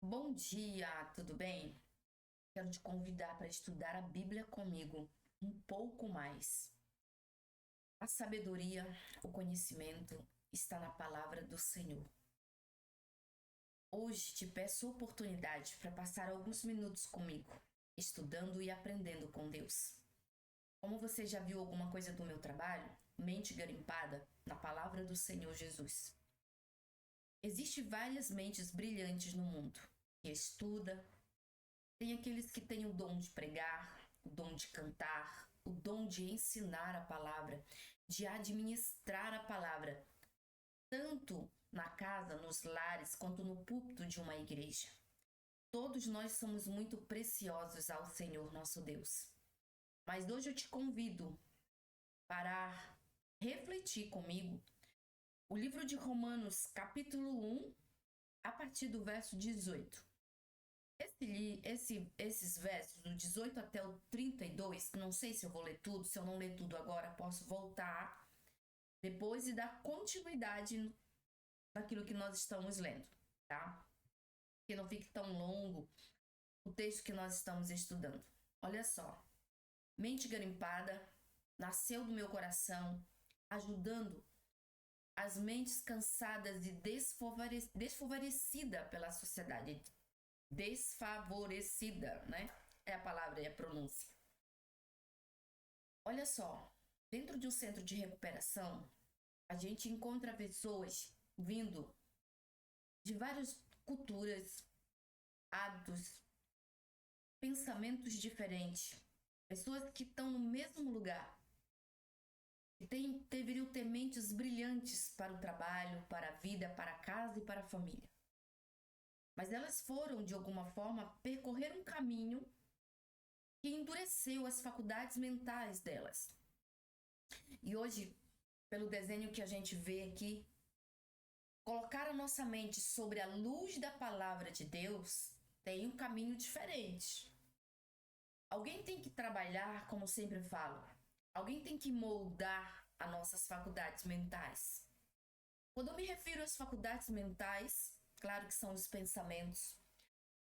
Bom dia, tudo bem? Quero te convidar para estudar a Bíblia comigo um pouco mais. A sabedoria, o conhecimento está na palavra do Senhor. Hoje te peço oportunidade para passar alguns minutos comigo, estudando e aprendendo com Deus. Como você já viu alguma coisa do meu trabalho, mente garimpada na palavra do Senhor Jesus. Existem várias mentes brilhantes no mundo que estuda. Tem aqueles que têm o dom de pregar, o dom de cantar, o dom de ensinar a palavra, de administrar a palavra, tanto na casa, nos lares, quanto no púlpito de uma igreja. Todos nós somos muito preciosos ao Senhor nosso Deus. Mas hoje eu te convido para refletir comigo o livro de Romanos, capítulo 1, a partir do verso 18. Esses versos, do 18 até o 32, não sei se eu vou ler tudo, se eu não ler tudo agora, posso voltar depois e dar continuidade naquilo que nós estamos lendo, tá? Que não fique tão longo o texto que nós estamos estudando. Olha só, mente garimpada nasceu do meu coração, ajudando as mentes cansadas e desfavorecidas pela sociedade. Desfavorecida, né? É a palavra e a pronúncia. Olha só, dentro de um centro de recuperação, a gente encontra pessoas vindo de várias culturas, hábitos, pensamentos diferentes. Pessoas que estão no mesmo lugar, que deveriam ter mentes brilhantes para o trabalho, para a vida, para a casa e para a família. Mas elas foram, de alguma forma, percorrer um caminho que endureceu as faculdades mentais delas. E hoje, pelo desenho que a gente vê aqui, colocar a nossa mente sobre a luz da palavra de Deus tem um caminho diferente. Alguém tem que trabalhar, como sempre falo, alguém tem que moldar as nossas faculdades mentais. Quando eu me refiro às faculdades mentais, claro que são os pensamentos,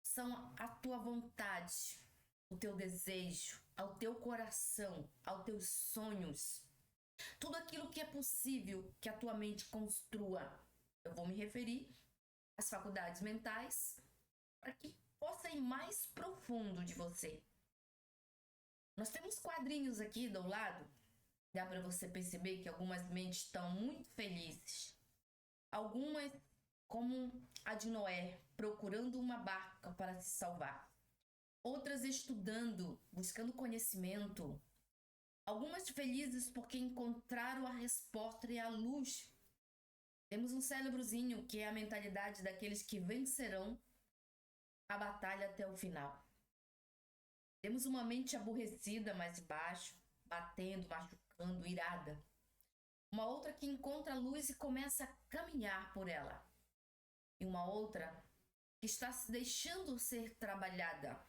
são a tua vontade, o teu desejo, ao teu coração, aos teus sonhos. Tudo aquilo que é possível que a tua mente construa. Eu vou me referir às faculdades mentais para que possa ir mais profundo de você. Nós temos quadrinhos aqui do lado. Dá para você perceber que algumas mentes estão muito felizes. Algumas, como a de Noé, procurando uma barca para se salvar. Outras estudando, buscando conhecimento. Algumas felizes porque encontraram a resposta e a luz. Temos um cérebrozinho que é a mentalidade daqueles que vencerão a batalha até o final. Temos uma mente aborrecida mais embaixo, batendo, machucando, irada. Uma outra que encontra a luz e começa a caminhar por ela. E uma outra que está se deixando ser trabalhada.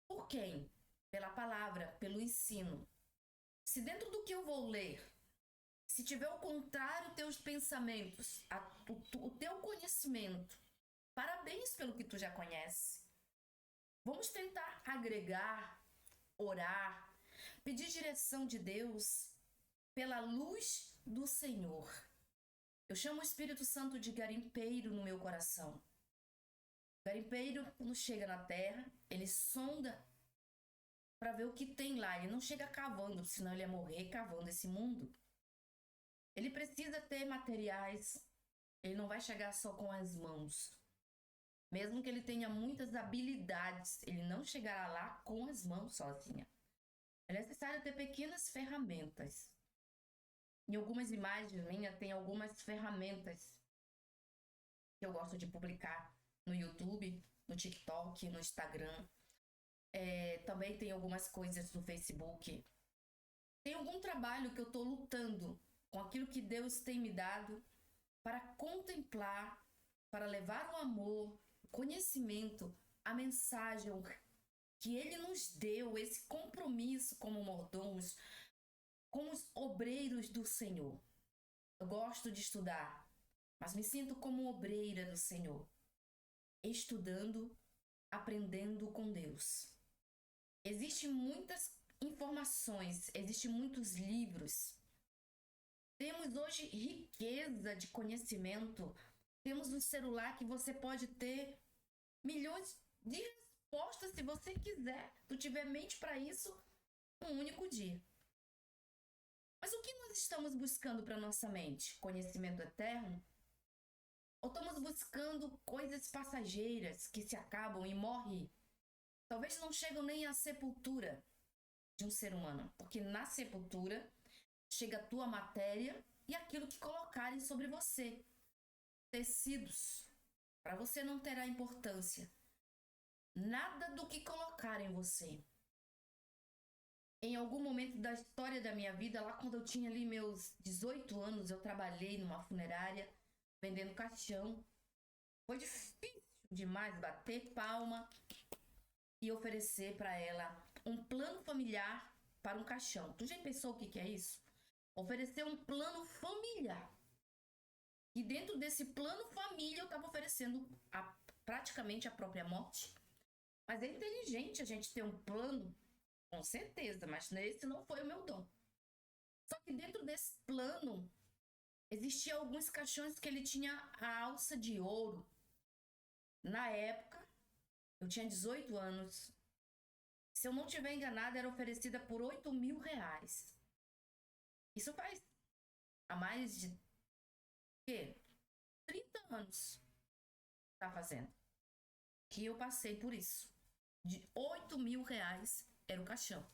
Por quem? Pela palavra, pelo ensino. Se dentro do que eu vou ler, se tiver ao contrário teus pensamentos, o teu conhecimento, parabéns pelo que tu já conhece. Vamos tentar agregar, orar, pedir direção de Deus pela luz do Senhor. Eu chamo o Espírito Santo de garimpeiro no meu coração. O garimpeiro, quando chega na terra, ele sonda para ver o que tem lá. Ele não chega cavando, senão ele ia morrer cavando esse mundo. Ele precisa ter materiais. Ele não vai chegar só com as mãos. Mesmo que ele tenha muitas habilidades, ele não chegará lá com as mãos sozinha. É necessário ter pequenas ferramentas. Em algumas imagens minhas tem algumas ferramentas que eu gosto de publicar no YouTube, no TikTok, no Instagram. Também tem algumas coisas no Facebook. Tem algum trabalho que eu estou lutando com aquilo que Deus tem me dado para contemplar, para levar o amor, o conhecimento, a mensagem que Ele nos deu, esse compromisso como mordomos, como os obreiros do Senhor. Eu gosto de estudar, mas me sinto como obreira do Senhor. estudando, aprendendo com Deus. Existem muitas informações, existem muitos livros. Temos hoje riqueza de conhecimento. Temos um celular que você pode ter milhões de respostas se você quiser. Se tu tiver mente para isso, um único dia. Mas o que nós estamos buscando para nossa mente? Conhecimento eterno? Ou estamos buscando coisas passageiras que se acabam e morrem? Talvez não chegam nem à sepultura de um ser humano, porque na sepultura chega a tua matéria e aquilo que colocarem sobre você. Tecidos, para você não terá importância. Nada do que colocar em você. Em algum momento da história da minha vida, lá quando eu tinha ali meus 18 anos, eu trabalhei numa funerária, vendendo caixão. Foi difícil demais bater palma e oferecer para ela um plano familiar para um caixão. Tu já pensou o que é isso? Oferecer um plano familiar. E dentro desse plano família eu estava oferecendo praticamente a própria morte. Mas é inteligente a gente ter um plano, com certeza, mas esse não foi o meu dom. Só que dentro desse plano existia alguns caixões que ele tinha a alça de ouro. Na época, eu tinha 18 anos. Se eu não estiver enganada, era oferecida por R$8.000. Isso faz há mais de 30 anos tá fazendo. Que eu passei por isso. De R$8.000 era o caixão.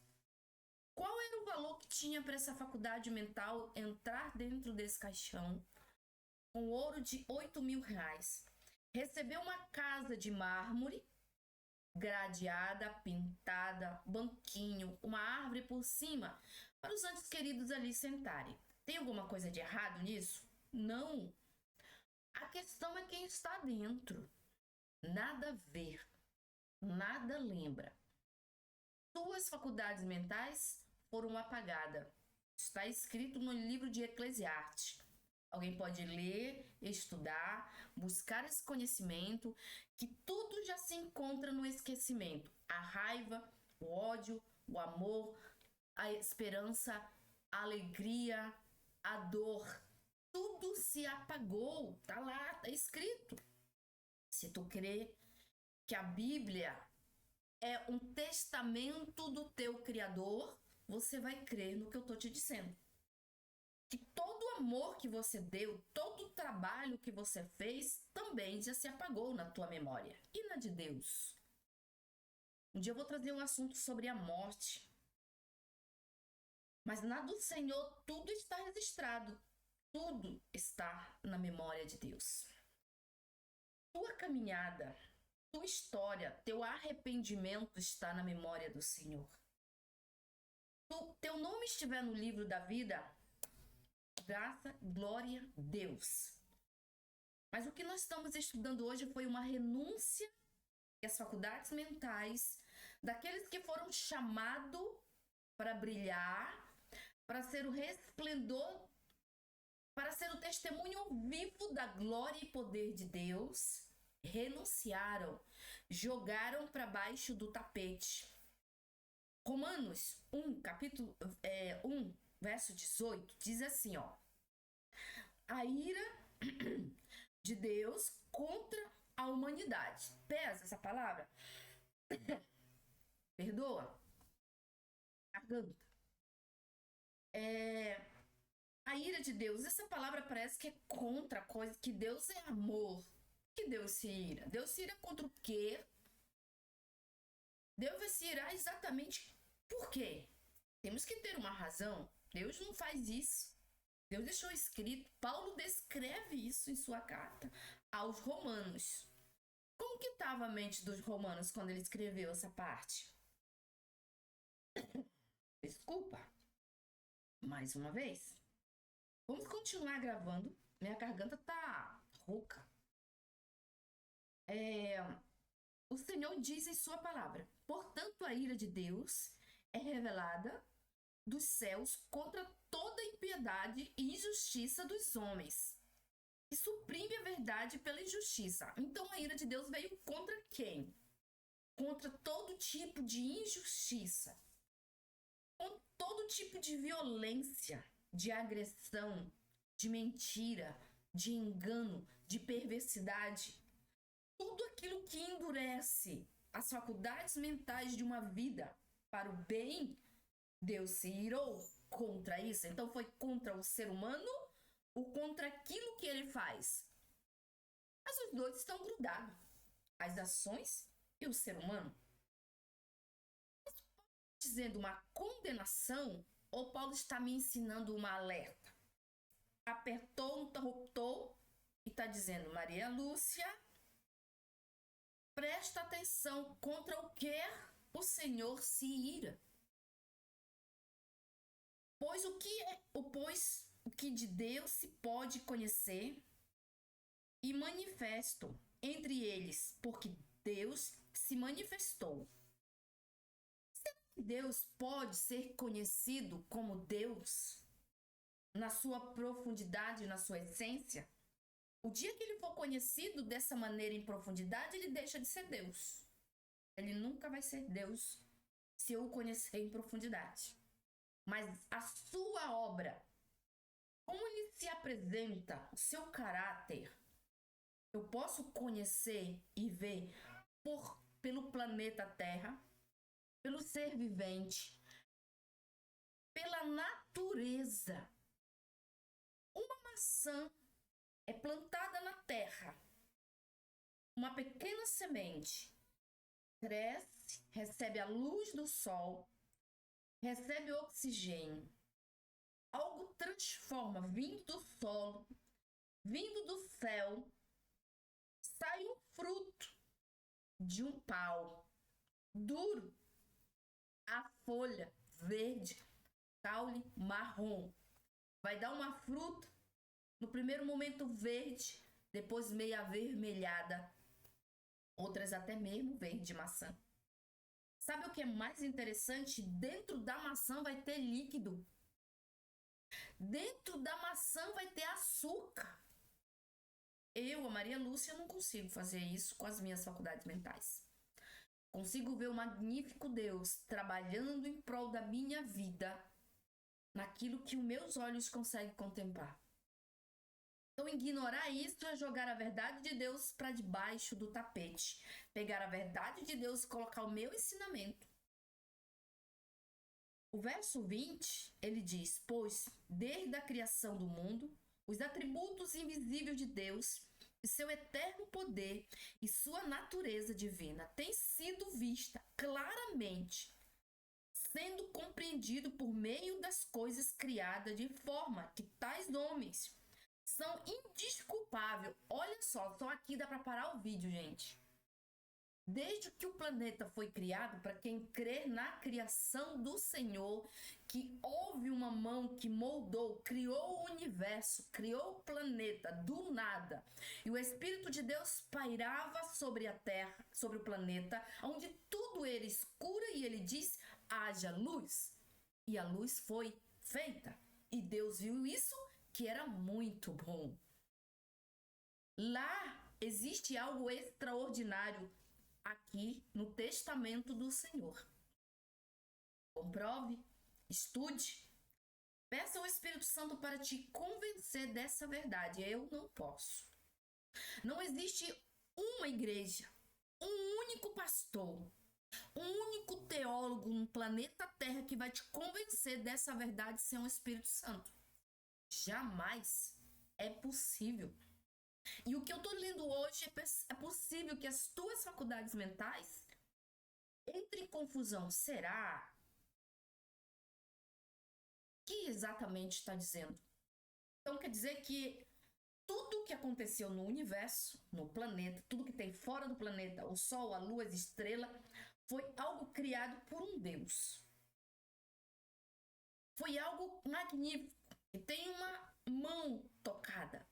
Qual era o valor que tinha para essa faculdade mental entrar dentro desse caixão com ouro de R$8.000? Receber uma casa de mármore, gradeada, pintada, banquinho, uma árvore por cima, para os antes queridos ali sentarem. Tem alguma coisa de errado nisso? Não. A questão é quem está dentro. Nada a ver. Nada lembra. Suas faculdades mentais foram apagadas. Está escrito no livro de Eclesiastes. Alguém pode ler, estudar, buscar esse conhecimento, que tudo já se encontra no esquecimento. A raiva, o ódio, o amor, a esperança, a alegria, a dor. Tudo se apagou. Tá lá, tá escrito. Se tu crê que a Bíblia é um testamento do teu Criador, você vai crer no que eu estou te dizendo. Que todo o amor que você deu, todo o trabalho que você fez, também já se apagou na tua memória. E na de Deus? Um dia eu vou trazer um assunto sobre a morte. Mas na do Senhor, tudo está registrado. Tudo está na memória de Deus. Tua caminhada, tua história, teu arrependimento está na memória do Senhor. Teu nome estiver no livro da vida, graça, glória, Deus. Mas o que nós estamos estudando hoje foi uma renúncia que as faculdades mentais daqueles que foram chamados para brilhar, para ser o resplendor, para ser o testemunho vivo da glória e poder de Deus, renunciaram, jogaram para baixo do tapete. Romanos 1, capítulo 1, verso 18, diz assim, ó. A ira de Deus contra a humanidade. Pesa essa palavra? Perdoa? Garganta. A ira de Deus, essa palavra parece que é contra a coisa, que Deus é amor. Que Deus se ira? Deus se ira contra o quê? Deus vai se irar exatamente por quê? Temos que ter uma razão. Deus não faz isso. Deus deixou escrito. Paulo descreve isso em sua carta aos romanos. Como que estava a mente dos romanos quando ele escreveu essa parte? Desculpa. Mais uma vez. Vamos continuar gravando. Minha garganta tá rouca. O Senhor diz em sua palavra: portanto, a ira de Deus é revelada dos céus contra toda impiedade e injustiça dos homens e suprime a verdade pela injustiça. Então a ira de Deus veio contra quem? Contra todo tipo de injustiça, contra todo tipo de violência, de agressão, de mentira, de engano, de perversidade. Tudo aquilo que endurece as faculdades mentais de uma vida para o bem, Deus se irou contra isso. Então foi contra o ser humano ou contra aquilo que ele faz? Mas os dois estão grudados. As ações e o ser humano. Dizendo uma condenação, ou Paulo está me ensinando uma alerta? Apertou o interruptor e está dizendo: Maria Lúcia, presta atenção contra o que o Senhor se ira. Pois o que de Deus se pode conhecer e manifesto entre eles, porque Deus se manifestou. Será que Deus pode ser conhecido como Deus na sua profundidade, na sua essência? O dia que ele for conhecido dessa maneira em profundidade, ele deixa de ser Deus. Ele nunca vai ser Deus se eu o conhecer em profundidade. Mas a sua obra, como ele se apresenta, o seu caráter, eu posso conhecer e ver pelo planeta Terra, pelo ser vivente, pela natureza. Uma maçã é plantada na terra, uma pequena semente, cresce, recebe a luz do sol, recebe oxigênio, algo transforma, vindo do solo, vindo do céu, sai um fruto de um pau duro, a folha verde, caule marrom, vai dar uma fruta, no primeiro momento verde, depois meio avermelhada, outras até mesmo verde maçã. Sabe o que é mais interessante? Dentro da maçã vai ter líquido. Dentro da maçã vai ter açúcar. Eu, a Maria Lúcia, não consigo fazer isso com as minhas faculdades mentais. Consigo ver o magnífico Deus trabalhando em prol da minha vida, naquilo que os meus olhos conseguem contemplar. Então, ignorar isso é jogar a verdade de Deus para debaixo do tapete. Pegar a verdade de Deus e colocar o meu ensinamento. O verso 20, ele diz: pois, desde a criação do mundo, os atributos invisíveis de Deus, e seu eterno poder e sua natureza divina têm sido vista claramente, sendo compreendido por meio das coisas criadas, de forma que tais homens são indesculpáveis. Olha só aqui dá para parar o vídeo, gente. Desde que o planeta foi criado, para quem crê na criação do Senhor, que houve uma mão que moldou, criou o universo, criou o planeta do nada, e o Espírito de Deus pairava sobre a terra, sobre o planeta, onde tudo era escuro, e ele diz: haja luz. E a luz foi feita. E Deus viu isso, que era muito bom. Lá existe algo extraordinário aqui no testamento do Senhor. Comprove, estude, peça ao Espírito Santo para te convencer dessa verdade. Eu não posso. Não existe uma igreja, um único pastor, um único teólogo no planeta Terra que vai te convencer dessa verdade sem o Espírito Santo. Jamais é possível. E o que eu estou lendo hoje é possível que as tuas faculdades mentais entrem em confusão. Será? O que exatamente está dizendo? Então quer dizer que tudo o que aconteceu no universo, no planeta, tudo que tem fora do planeta, o sol, a lua, as estrelas, foi algo criado por um Deus. Foi algo magnífico, que tem uma mão tocada.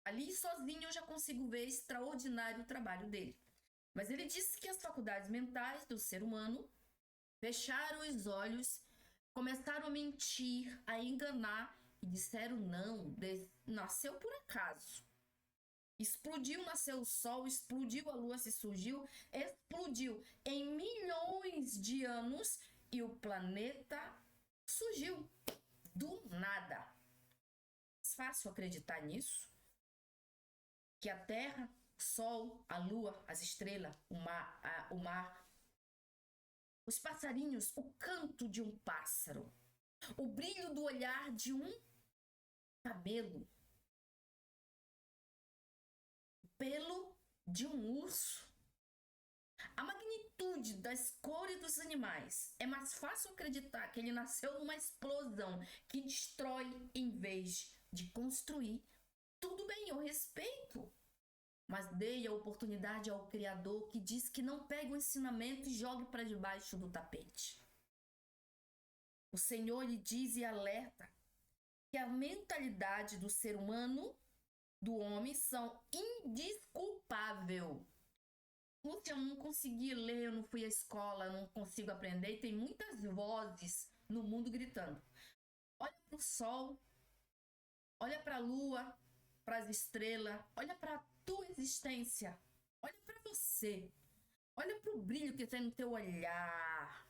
Ali sozinho eu já consigo ver extraordinário o trabalho dele. Mas ele disse que as faculdades mentais do ser humano fecharam os olhos, começaram a mentir, a enganar e disseram: não, nasceu por acaso. Explodiu, nasceu o Sol, explodiu a Lua, se surgiu, explodiu em milhões de anos e o planeta surgiu do nada. É fácil acreditar nisso? Que a Terra, o Sol, a Lua, as estrelas, o mar, os passarinhos, o canto de um pássaro, o brilho do olhar de um camelo, o pelo de um urso, a magnitude das cores dos animais. É mais fácil acreditar que ele nasceu numa explosão que destrói em vez de construir. Tudo bem, eu respeito. Mas dei a oportunidade ao Criador, que diz que não pegue o ensinamento e jogue para debaixo do tapete. O Senhor lhe diz e alerta que a mentalidade do ser humano, do homem, são indesculpável. Lúcia, eu não consegui ler, eu não fui à escola, eu não consigo aprender. E tem muitas vozes no mundo gritando. Olha para o sol, olha para a lua, para as estrelas, olha para a tua existência, olha para você, olha para o brilho que tem no teu olhar,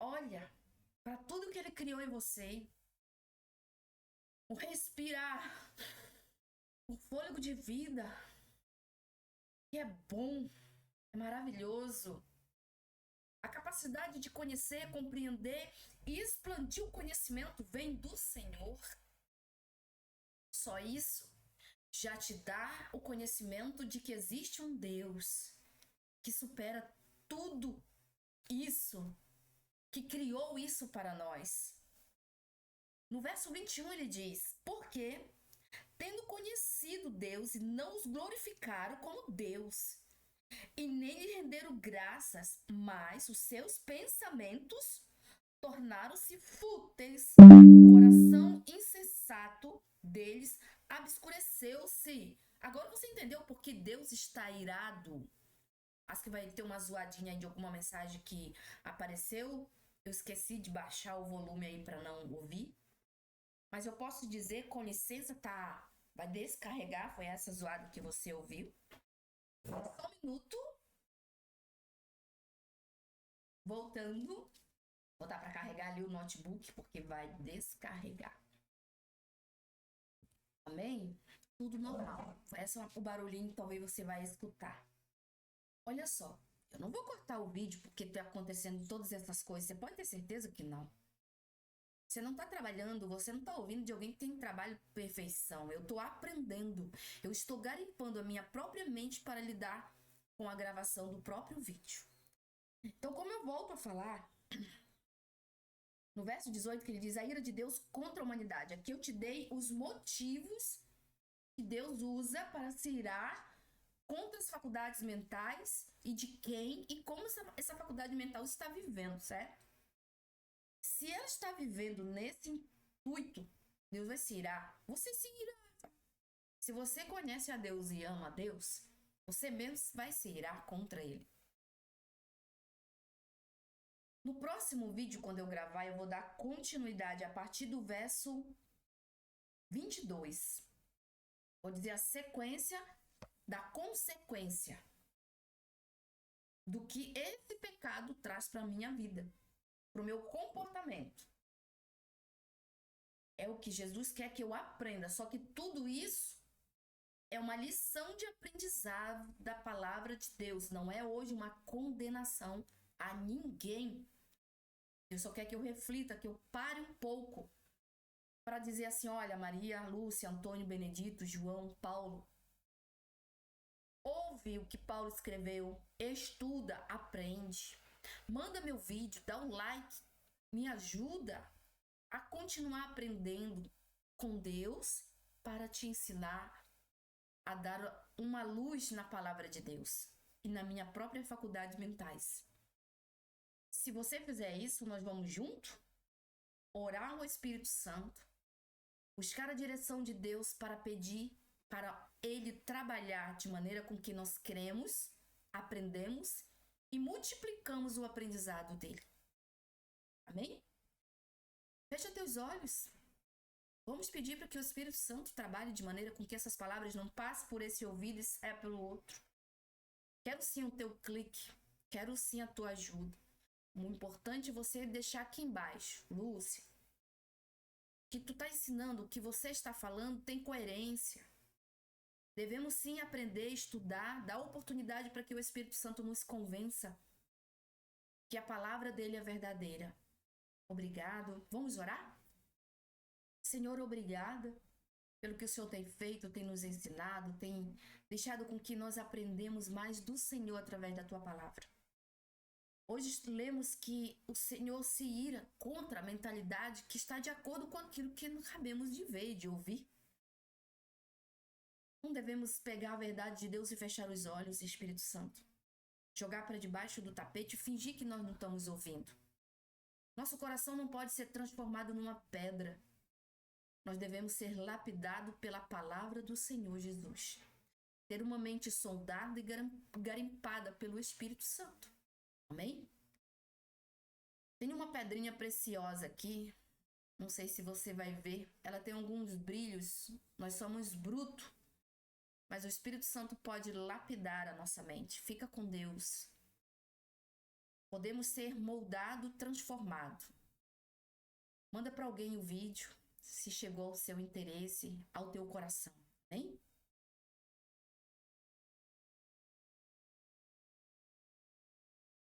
olha para tudo que ele criou em você, o respirar, o fôlego de vida, que é bom, é maravilhoso, a capacidade de conhecer, compreender e expandir o conhecimento vem do Senhor. Só isso já te dá o conhecimento de que existe um Deus que supera tudo isso, que criou isso para nós. No verso 21 ele diz: porque, tendo conhecido Deus, não os glorificaram como Deus, e nem lhe renderam graças, mas os seus pensamentos tornaram-se fúteis, o coração insensato deles obscureceu-se. Agora você entendeu por que Deus está irado? Acho que vai ter uma zoadinha aí de alguma mensagem que apareceu. Eu esqueci de baixar o volume aí para não ouvir. Mas eu posso dizer, com licença, tá? Vai descarregar, foi essa zoada que você ouviu. Só um minuto. Voltando. Vou botar para carregar ali o notebook, porque vai descarregar. Amém? Tudo normal. Esse é o barulhinho que talvez você vai escutar. Olha só, eu não vou cortar o vídeo porque está acontecendo todas essas coisas. Você pode ter certeza que não. Você não está trabalhando, você não está ouvindo de alguém que tem trabalho de perfeição. Eu estou aprendendo. Eu estou garimpando a minha própria mente para lidar com a gravação do próprio vídeo. Então, como eu volto a falar, no verso 18 que ele diz, a ira de Deus contra a humanidade. Aqui eu te dei os motivos que Deus usa para se irar contra as faculdades mentais e de quem e como essa faculdade mental está vivendo, certo? Se ela está vivendo nesse intuito, Deus vai se irar. Você se irá. Se você conhece a Deus e ama a Deus, você mesmo vai se irar contra ele. No próximo vídeo, quando eu gravar, eu vou dar continuidade a partir do verso 22. Vou dizer a sequência da consequência do que esse pecado traz para a minha vida, para o meu comportamento. É o que Jesus quer que eu aprenda, só que tudo isso é uma lição de aprendizado da palavra de Deus, não é hoje uma condenação a ninguém. Deus só quer que eu reflita, que eu pare um pouco para dizer assim, olha, Maria, Lúcia, Antônio, Benedito, João, Paulo, ouve o que Paulo escreveu, estuda, aprende, manda meu vídeo, dá um like, me ajuda a continuar aprendendo com Deus para te ensinar a dar uma luz na palavra de Deus e na minha própria faculdade mentais. Se você fizer isso, nós vamos junto orar ao Espírito Santo, buscar a direção de Deus para pedir para Ele trabalhar de maneira com que nós cremos, aprendemos e multiplicamos o aprendizado dele. Amém? Fecha teus olhos. Vamos pedir para que o Espírito Santo trabalhe de maneira com que essas palavras não passem por esse ouvido e saia pelo outro. Quero sim o teu clique. Quero sim a tua ajuda. O importante é você deixar aqui embaixo, Lúcia, que tu está ensinando, o que você está falando tem coerência. Devemos sim aprender, estudar, dar oportunidade para que o Espírito Santo nos convença que a palavra dele é verdadeira. Obrigado. Vamos orar? Senhor, obrigada pelo que o Senhor tem feito, tem nos ensinado, tem deixado com que nós aprendemos mais do Senhor através da tua palavra. Hoje lemos que o Senhor se ira contra a mentalidade que está de acordo com aquilo que não sabemos de ver e de ouvir. Não devemos pegar a verdade de Deus e fechar os olhos, Espírito Santo. Jogar para debaixo do tapete e fingir que nós não estamos ouvindo. Nosso coração não pode ser transformado numa pedra. Nós devemos ser lapidados pela palavra do Senhor Jesus. Ter uma mente soldada e garimpada pelo Espírito Santo. Amém? Tem uma pedrinha preciosa aqui. Não sei se você vai ver. Ela tem alguns brilhos. Nós somos brutos. Mas o Espírito Santo pode lapidar a nossa mente. Fica com Deus. Podemos ser moldado, transformado. Manda para alguém o vídeo, se chegou ao seu interesse, ao teu coração. Amém?